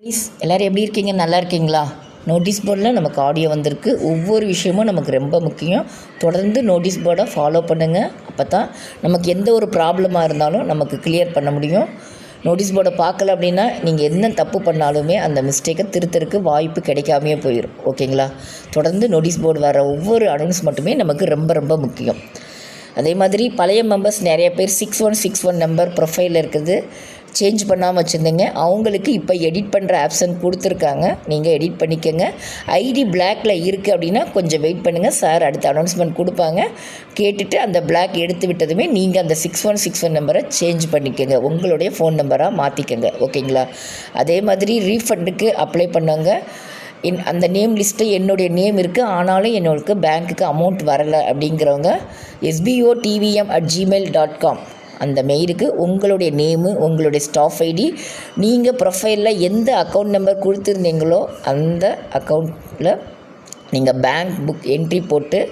Please எல்லோரும் எப்படி இருக்கீங்க? நல்லா இருக்கீங்களா? நோட்டீஸ் போர்டில் நமக்கு ஆடியோ வந்திருக்கு. ஒவ்வொரு விஷயமும் நமக்கு ரொம்ப முக்கியம். தொடர்ந்து நோட்டீஸ் போர்டை ஃபாலோ பண்ணுங்கள். அப்போ தான் நமக்கு எந்த ஒரு ப்ராப்ளமாக இருந்தாலும் நமக்கு கிளியர் பண்ண முடியும். நோட்டீஸ் போர்டை பார்க்கல அப்படின்னா நீங்கள் என்ன தப்பு பண்ணாலுமே அந்த மிஸ்டேக்கை திருத்தருக்கு வாய்ப்பு கிடைக்காமையே போயிடும். ஓகேங்களா? தொடர்ந்து நோட்டீஸ் போர்டு வர ஒவ்வொரு அனௌன்ஸ்மெண்ட்டுமே நமக்கு ரொம்ப ரொம்ப முக்கியம். அதே மாதிரி பழைய மெம்பர்ஸ் நிறைய பேர் 6161 நம்பர் ப்ரொஃபைலில் இருக்குது, சேஞ்ச் பண்ணாமல் வச்சுருந்தீங்க. அவங்களுக்கு இப்போ எடிட் பண்ணுற ஆப்ஷன் கொடுத்துருக்காங்க. நீங்கள் எடிட் பண்ணிக்கோங்க. ஐடி பிளாக்கில் இருக்குது அப்படின்னா கொஞ்சம் வெயிட் பண்ணுங்கள். சார் அடுத்த அனௌன்ஸ்மெண்ட் கொடுப்பாங்க. கேட்டுட்டு அந்த பிளாக் எடுத்து விட்டதுமே நீங்கள் அந்த 6161 நம்பரை சேஞ்ச் பண்ணிக்கோங்க. உங்களுடைய ஃபோன் நம்பராக மாற்றிக்கோங்க. ஓகேங்களா? அதே மாதிரி ரீஃபண்டுக்கு அப்ளை பண்ணவங்க அந்த நேம் லிஸ்ட்டு என்னுடைய நேம் இருக்குது, ஆனாலும் என்னோடக்கு பேங்க்குக்கு அமௌண்ட் வரலை அப்படிங்கிறவங்க sbotvm@gmail.com அந்த மெயிலுக்கு உங்களுடைய நேமு, உங்களுடைய ஸ்டாஃப் ஐடி, நீங்கள் ப்ரொஃபைலில் எந்த அக்கௌண்ட் நம்பர் கொடுத்துருந்தீங்களோ அந்த அக்கௌண்ட்டில் நீங்கள் பேங்க் புக் என்ட்ரி போட்டு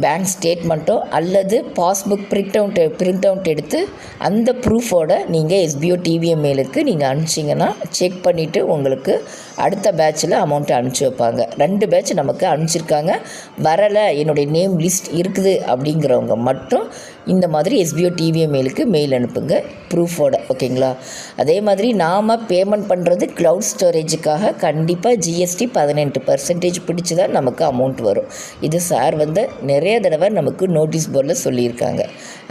பேங்க் ஸ்டேட்மெண்ட்டோ அல்லது பாஸ்புக் பிரிண்ட் அவுட் எடுத்து அந்த ப்ரூஃபோடு நீங்கள் எஸ்பிஓ டிவிஎம் மெயிலுக்கு நீங்கள் அனுப்பிச்சிங்கன்னா செக் பண்ணிவிட்டு உங்களுக்கு அடுத்த பேட்சில் அமௌண்ட்டை அனுப்பிச்சி வைப்பாங்க. 2 பேட்ச் நமக்கு அனுப்பிச்சிருக்காங்க. வரலை, என்னுடைய நேம் லிஸ்ட் இருக்குது அப்படிங்கிறவங்க மட்டும் இந்த மாதிரி எஸ்பிஓ டிவிஎம் மெயிலுக்கு மெயில் அனுப்புங்க ப்ரூஃபோட. ஓகேங்களா? அதே மாதிரி நாம் பேமெண்ட் பண்ணுறது க்ளவுட் ஸ்டோரேஜுக்காக கண்டிப்பாக ஜிஎஸ்டி 18% பிடிச்சி தான் நமக்கு அமௌண்ட் வரும். இது சார் நிறைய தடவை நமக்கு நோட்டீஸ் போர்டில் சொல்லியிருக்காங்க.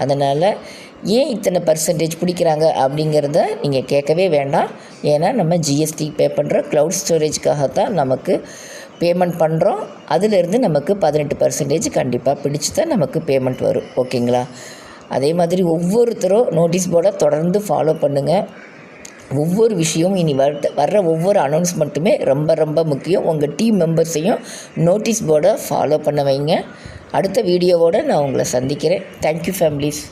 அதனால் ஏன் இத்தனை பர்சன்டேஜ் பிடிக்கிறாங்க அப்படிங்கிறத நீங்கள் கேட்கவே வேண்டாம். ஏன்னா நம்ம ஜிஎஸ்டி பே பண்ணுற க்ளவுட் ஸ்டோரேஜ்க்காகத்தான் நமக்கு பேமெண்ட் பண்ணுறோம். அதிலிருந்து நமக்கு 18% கண்டிப்பாக பிடிச்சி தான் நமக்கு பேமெண்ட் வரும். ஓகேங்களா? அதே மாதிரி ஒவ்வொருத்தரும் நோட்டீஸ் போர்டை தொடர்ந்து ஃபாலோ பண்ணுங்கள். ஒவ்வொரு விஷயமும் இனி வர்ற ஒவ்வொரு அனௌன்ஸ்மெண்ட்டுமே ரொம்ப ரொம்ப முக்கியம். உங்கள் டீம் மெம்பர்ஸையும் நோட்டீஸ் போர்டை ஃபாலோ பண்ண வைங்க. அடுத்த வீடியோவோடு நான் உங்களை சந்திக்கிறேன். Thank you families.